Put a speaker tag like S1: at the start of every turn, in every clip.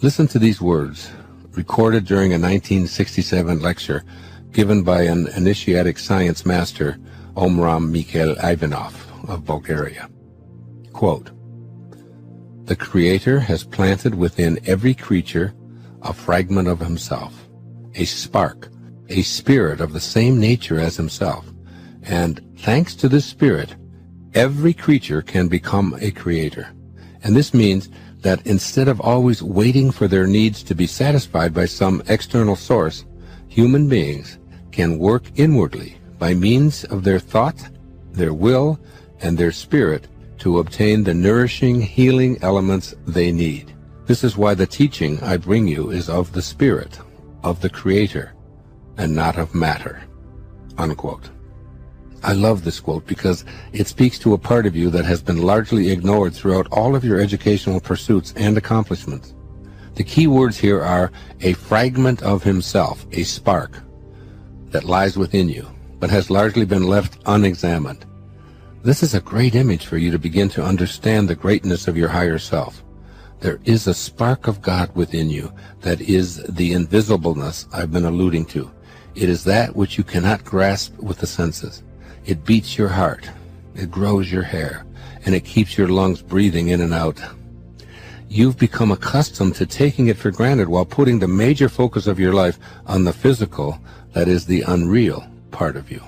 S1: Listen to these words, recorded during a 1967 lecture given by an initiatic science master, Omram Mikhail Ivanov of Bulgaria. Quote, "The Creator has planted within every creature a fragment of himself, a spark, a spirit of the same nature as himself, and thanks to this spirit, every creature can become a creator. And this means that instead of always waiting for their needs to be satisfied by some external source, human beings can work inwardly by means of their thought, their will, and their spirit to obtain the nourishing, healing elements they need. This is why the teaching I bring you is of the Spirit, of the Creator, and not of matter." Unquote. I love this quote because it speaks to a part of you that has been largely ignored throughout all of your educational pursuits and accomplishments. The key words here are a fragment of himself, a spark that lies within you, but has largely been left unexamined. This is a great image for you to begin to understand the greatness of your higher self. There is a spark of God within you that is the invisibleness I've been alluding to. It is that which you cannot grasp with the senses. It beats your heart, it grows your hair, and it keeps your lungs breathing in and out. You've become accustomed to taking it for granted while putting the major focus of your life on the physical, that is the unreal part of you.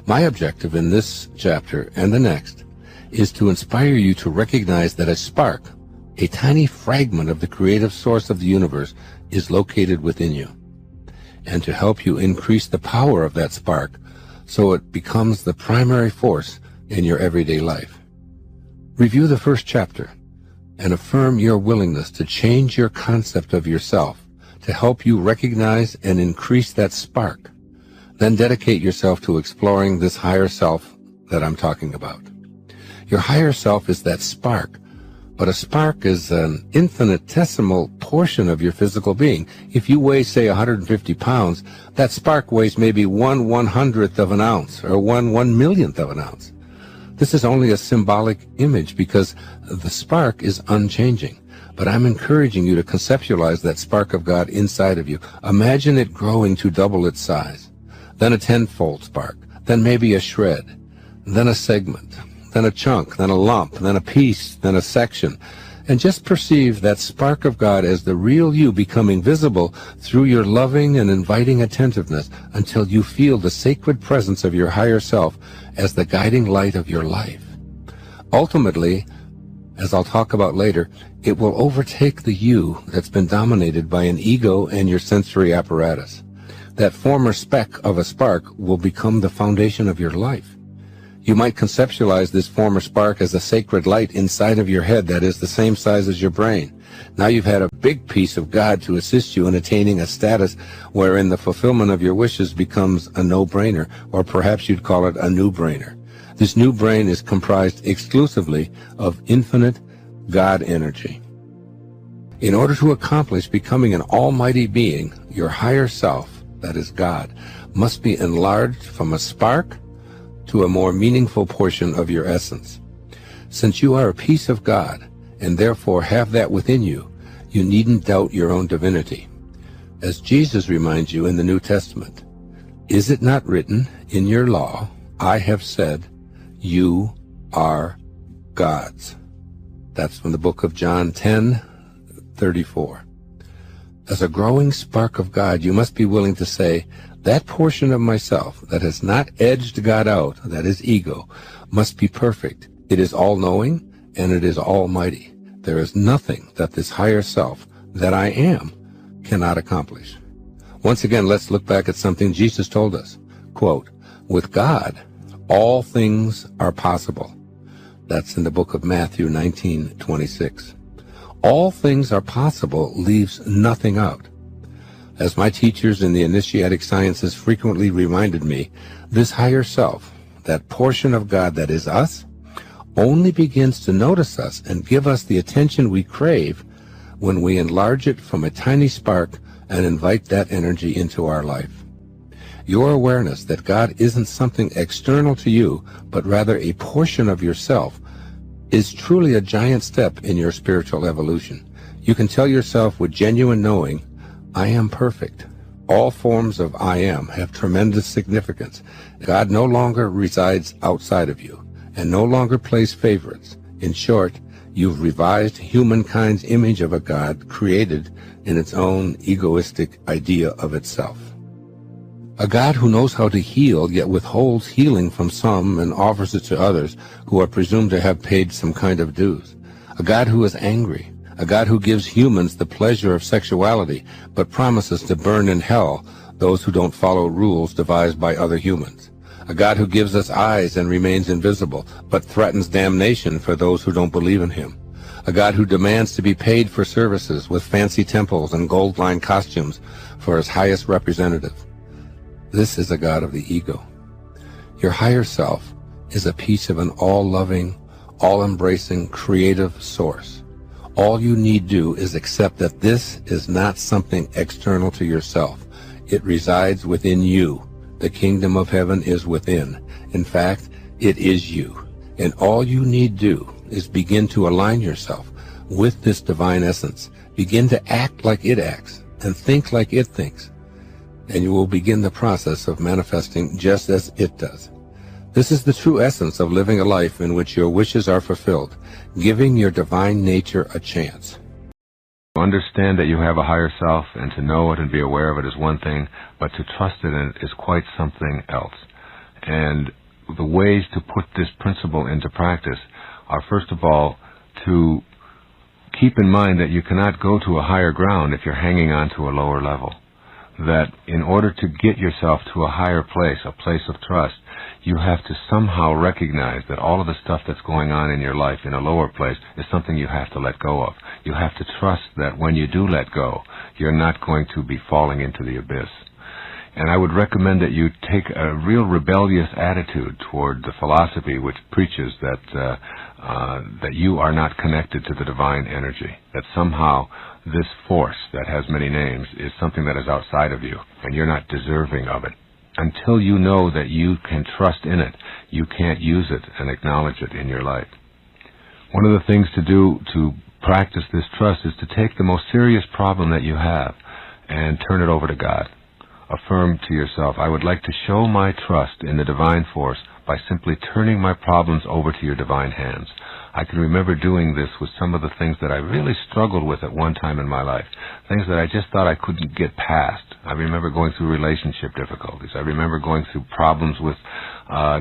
S1: My objective in this chapter and the next is to inspire you to recognize that a spark, a tiny fragment of the creative source of the universe, is located within you, and to help you increase the power of that spark so it becomes the primary force in your everyday life. Review the first chapter and affirm your willingness to change your concept of yourself to help you recognize and increase that spark. Then dedicate yourself to exploring this higher self that I'm talking about. Your higher self is that spark, but a spark is an infinitesimal portion of your physical being. If you weigh, say, 150 pounds, that spark weighs maybe 1/100th of an ounce or 1/1,000,000th of an ounce. This is only a symbolic image because the spark is unchanging. But I'm encouraging you to conceptualize that spark of God inside of you. Imagine it growing to double its size, then a tenfold spark, then maybe a shred, then a segment, then a chunk, then a lump, then a piece, then a section, and just perceive that spark of God as the real you becoming visible through your loving and inviting attentiveness until you feel the sacred presence of your higher self as the guiding light of your life. Ultimately, as I'll talk about later, it will overtake the you that's been dominated by an ego and your sensory apparatus. That former speck of a spark will become the foundation of your life. You might conceptualize this former spark as a sacred light inside of your head that is the same size as your brain. Now you've had a big piece of God to assist you in attaining a status wherein the fulfillment of your wishes becomes a no-brainer, or perhaps you'd call it a new-brainer. This new brain is comprised exclusively of infinite God energy. In order to accomplish becoming an almighty being, your higher self, that is God, must be enlarged from a spark to a more meaningful portion of your essence. Since you are a piece of God, and therefore have that within you, you needn't doubt your own divinity. As Jesus reminds you in the New Testament, "Is it not written in your law, I have said, you are God's?" That's from the book of John 10:34. As a growing spark of God, you must be willing to say, that portion of myself that has not edged God out, that is ego, must be perfect. It is all-knowing and it is almighty. There is nothing that this higher self, that I am, cannot accomplish. Once again, let's look back at something Jesus told us. Quote, "With God, all things are possible." That's in the book of Matthew 19:26. All things are possible leaves nothing out. As my teachers in the initiatic sciences frequently reminded me, this higher self, that portion of God that is us, only begins to notice us and give us the attention we crave when we enlarge it from a tiny spark and invite that energy into our life. Your awareness that God isn't something external to you, but rather a portion of yourself, is truly a giant step in your spiritual evolution. You can tell yourself with genuine knowing, I am perfect. All forms of I am have tremendous significance. God no longer resides outside of you and no longer plays favorites. In short, you've revised humankind's image of a God created in its own egoistic idea of itself. A God who knows how to heal, yet withholds healing from some and offers it to others who are presumed to have paid some kind of dues. A God who is angry. A God who gives humans the pleasure of sexuality, but promises to burn in hell those who don't follow rules devised by other humans. A God who gives us eyes and remains invisible, but threatens damnation for those who don't believe in him. A God who demands to be paid for services with fancy temples and gold-lined costumes for his highest representative. This is a God of the ego. Your higher self is a piece of an all-loving, all-embracing, creative source. All you need do is accept that this is not something external to yourself. It resides within you. The kingdom of heaven is within. In fact, it is you. And all you need do is begin to align yourself with this divine essence. Begin to act like it acts and think like it thinks. And you will begin the process of manifesting just as it does. This is the true essence of living a life in which your wishes are fulfilled, giving your divine nature a chance.
S2: To understand that you have a higher self and to know it and be aware of it is one thing, but to trust in it is quite something else. And the ways to put this principle into practice are, first of all, to keep in mind that you cannot go to a higher ground if you're hanging on to a lower level. That in order to get yourself to a higher place, a place of trust, you have to somehow recognize that all of the stuff that's going on in your life in a lower place is something you have to let go of. You have to trust that when you do let go, you're not going to be falling into the abyss. And I would recommend that you take a real rebellious attitude toward the philosophy which preaches that you are not connected to the divine energy, that somehow this force that has many names is something that is outside of you, and you're not deserving of it. Until you know that you can trust in it, you can't use it and acknowledge it in your life. One of the things to do to practice this trust is to take the most serious problem that you have and turn it over to God. Affirm to yourself, I would like to show my trust in the divine force by simply turning my problems over to your divine hands. I can remember doing this with some of the things that I really struggled with at one time in my life, things that I just thought I couldn't get past. I remember going through relationship difficulties. I remember going through problems with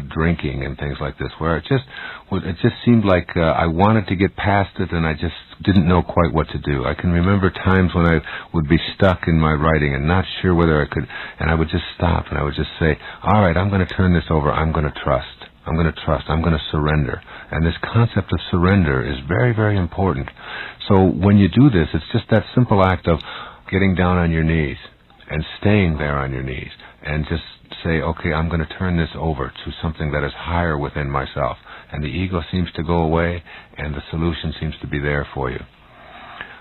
S2: drinking and things like this, where it just seemed like I wanted to get past it and I just didn't know quite what to do. I can remember times when I would be stuck in my writing and not sure whether I could, and I would just stop and I would just say, all right, I'm going to turn this over. I'm going to trust. I'm going to trust. I'm going to surrender. And this concept of surrender is very, very important. So when you do this, it's just that simple act of getting down on your knees and staying there on your knees and just say, okay, I'm going to turn this over to something that is higher within myself. And the ego seems to go away and the solution seems to be there for you.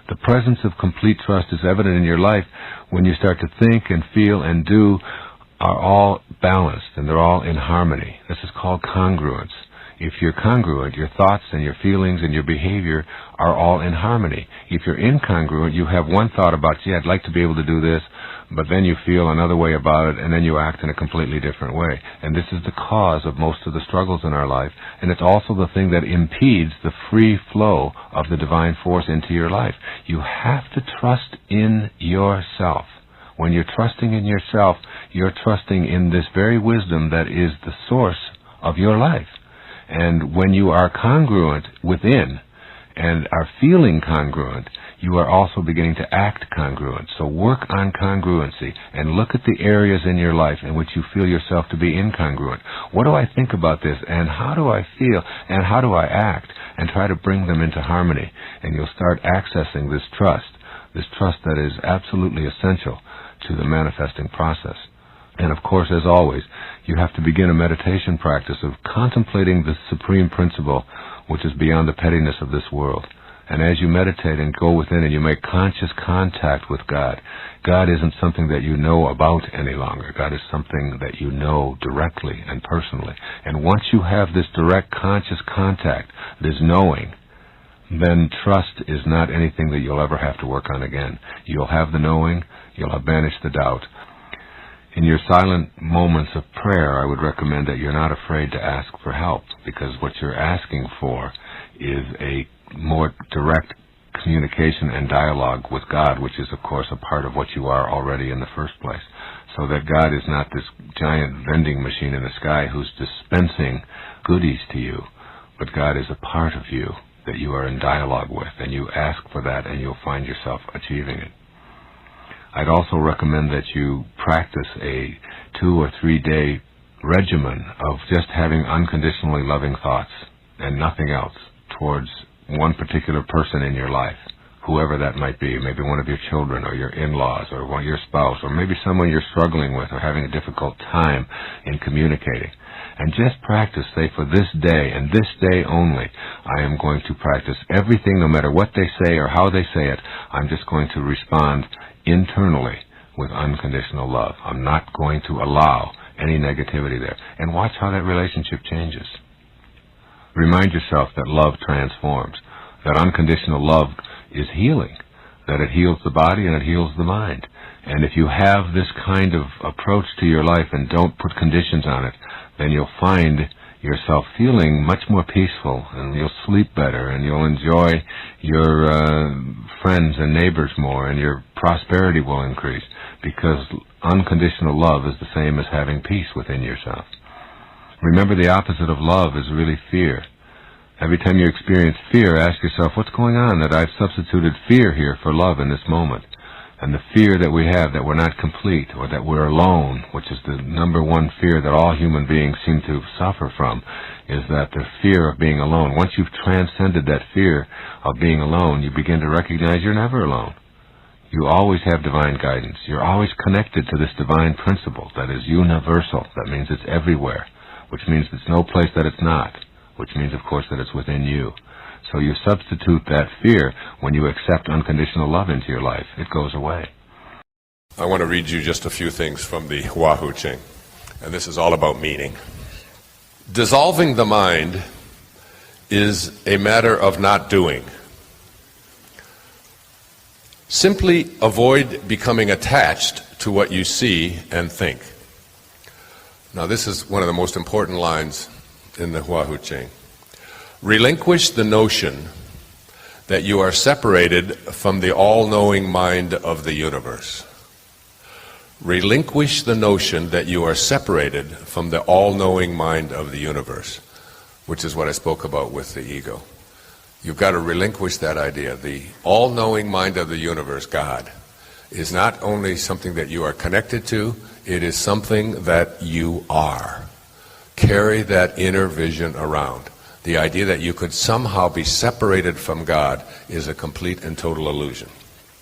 S2: The presence of complete trust is evident in your life when you start to think and feel and do are all balanced and they're all in harmony. This is called congruence. If you're congruent, your thoughts and your feelings and your behavior are all in harmony. If you're incongruent, you have one thought about, gee, I'd like to be able to do this, but then you feel another way about it, and then you act in a completely different way. And this is the cause of most of the struggles in our life, and it's also the thing that impedes the free flow of the divine force into your life. You have to trust in yourself. When you're trusting in yourself, you're trusting in this very wisdom that is the source of your life. And when you are congruent within and are feeling congruent, you are also beginning to act congruent. So work on congruency and look at the areas in your life in which you feel yourself to be incongruent. What do I think about this, and how do I feel, and how do I act? And try to bring them into harmony. And you'll start accessing this trust that is absolutely essential to the manifesting process. And of course, as always, you have to begin a meditation practice of contemplating the supreme principle which is beyond the pettiness of this world. And as you meditate and go within and you make conscious contact with God, God isn't something that you know about any longer. God is something that you know directly and personally. And once you have this direct conscious contact, this knowing, then trust is not anything that you'll ever have to work on again. You'll have the knowing, you'll have banished the doubt. In your silent moments of prayer, I would recommend that you're not afraid to ask for help, because what you're asking for is a more direct communication and dialogue with God, which is, of course, a part of what you are already in the first place. So that God is not this giant vending machine in the sky who's dispensing goodies to you, but God is a part of you that you are in dialogue with, and you ask for that, and you'll find yourself achieving it. I'd also recommend that you practice a 2 or 3 day regimen of just having unconditionally loving thoughts and nothing else towards one particular person in your life, whoever that might be, maybe one of your children or your in-laws or one of your spouse, or maybe someone you're struggling with or having a difficult time in communicating. And just practice, say, for this day and this day only, I am going to practice everything, no matter what they say or how they say it, I'm just going to respond internally with unconditional love. I'm not going to allow any negativity there. And watch how that relationship changes. Remind yourself that love transforms, that unconditional love is healing, that it heals the body and it heals the mind. And if you have this kind of approach to your life and don't put conditions on it, then you'll find yourself feeling much more peaceful, and you'll sleep better, and you'll enjoy your friends and neighbors more, and your prosperity will increase, because unconditional love is the same as having peace within yourself. Remember, the opposite of love is really fear. Every time you experience fear, ask yourself, what's going on that I've substituted fear here for love in this moment? And the fear that we have that we're not complete, or that we're alone, which is the number one fear that all human beings seem to suffer from, is that the fear of being alone. Once you've transcended that fear of being alone, you begin to recognize you're never alone. You always have divine guidance. You're always connected to this divine principle that is universal. That means it's everywhere, which means there's no place that it's not, which means, of course, that it's within you. So you substitute that fear when you accept unconditional love into your life. It goes away.
S3: I want to read you just a few things from the Wahoo Ching, and this is all about meaning. Dissolving the mind is a matter of not doing. Simply avoid becoming attached to what you see and think. Now, this is one of the most important lines in the Wahoo Ching. Relinquish the notion that you are separated from the all-knowing mind of the universe. Relinquish the notion that you are separated from the all-knowing mind of the universe, which is what I spoke about with the ego. You've got to relinquish that idea. The all-knowing mind of the universe, God, is not only something that you are connected to, it is something that you are. Carry that inner vision around. The idea that you could somehow be separated from God is a complete and total illusion.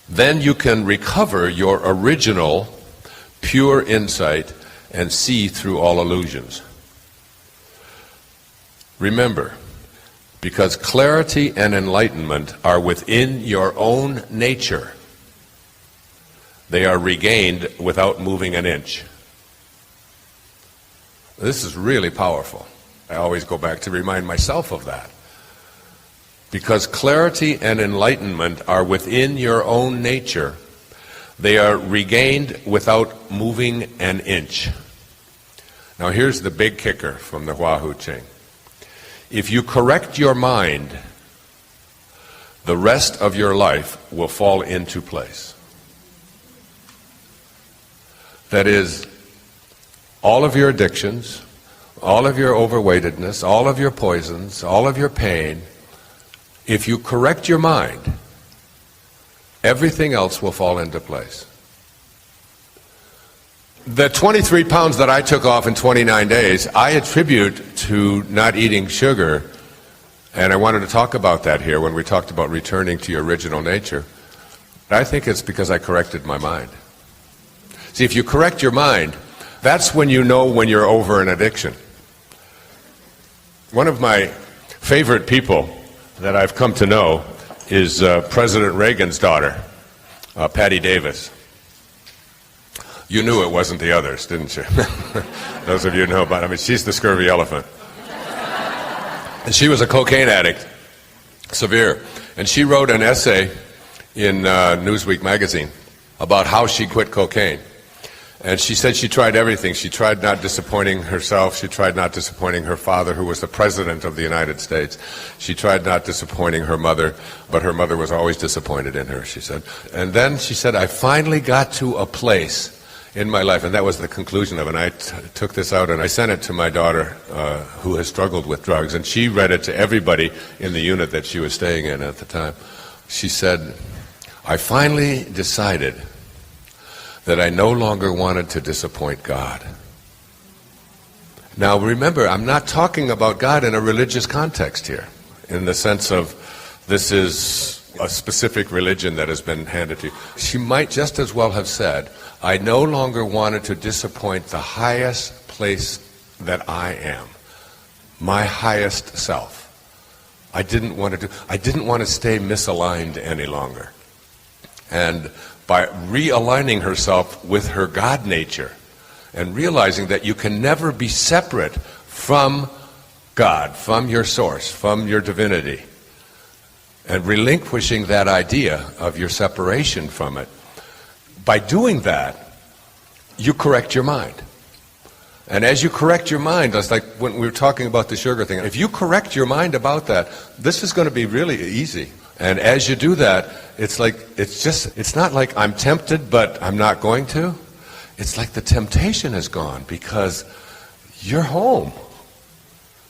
S3: Then you can recover your original pure insight and see through all illusions. Remember, because clarity and enlightenment are within your own nature, they are regained without moving an inch. This is really powerful. I always go back to remind myself of that. Because clarity and enlightenment are within your own nature, they are regained without moving an inch. Now here's the big kicker from the Wahoo Ching. If you correct your mind, the rest of your life will fall into place. That is, all of your addictions, all of your overweightedness, all of your poisons, all of your pain, if you correct your mind, everything else will fall into place. The 23 pounds that I took off in 29 days, I attribute to not eating sugar, and I wanted to talk about that here when we talked about returning to your original nature. I think it's because I corrected my mind. See, if you correct your mind, that's when you know when you're over an addiction. One of my favorite people that I've come to know is President Reagan's daughter, Patty Davis. You knew it wasn't the others, didn't you? Those of you know about it. I mean, she's the scurvy elephant. And she was a cocaine addict, severe. And she wrote an essay in Newsweek magazine about how she quit cocaine. And she said she tried everything. She tried not disappointing herself. She tried not disappointing her father, who was the President of the United States. She tried not disappointing her mother, but her mother was always disappointed in her, she said. And then she said, I finally got to a place in my life, and that was the conclusion of it. And I took this out and I sent it to my daughter, who has struggled with drugs, and she read it to everybody in the unit that she was staying in at the time. She said, I finally decided that I no longer wanted to disappoint God. Now remember, I'm not talking about God in a religious context here, in the sense of this is a specific religion that has been handed to you. She might just as well have said, I no longer wanted to disappoint the highest place that I am, my highest self. I didn't want to stay misaligned any longer. And by realigning herself with her God nature and realizing that you can never be separate from God, from your source, from your divinity, and relinquishing that idea of your separation from it, by doing that, you correct your mind. And as you correct your mind, that's like when we were talking about the sugar thing, if you correct your mind about that, this is going to be really easy. And as you do that, it's not like I'm tempted, but I'm not going to. It's like the temptation is gone because you're home.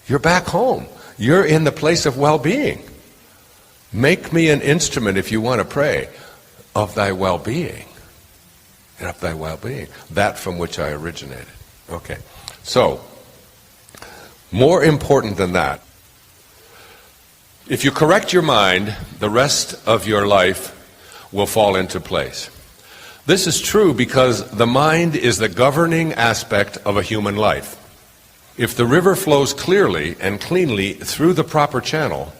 S3: You're back home. You're in the place of well-being. Make me an instrument, if you want to pray, of thy well-being. And of thy well-being. That from which I originated. Okay. So, more important than that, if you correct your mind, the rest of your life will fall into place. This is true because the mind is the governing aspect of a human life. If the river flows clearly and cleanly through the proper channel,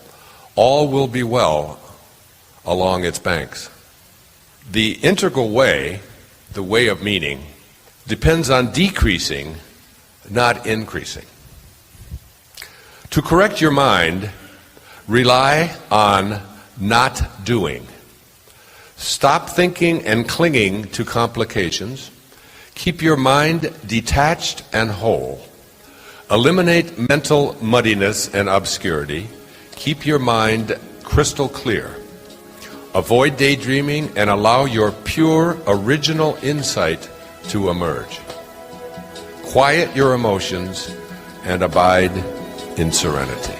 S3: all will be well along its banks. The integral way, the way of meaning, depends on decreasing, not increasing. To correct your mind, rely on not doing. Stop thinking and clinging to complications. Keep your mind detached and whole. Eliminate mental muddiness and obscurity. Keep your mind crystal clear. Avoid daydreaming and allow your pure, original insight to emerge. Quiet your emotions and abide in serenity.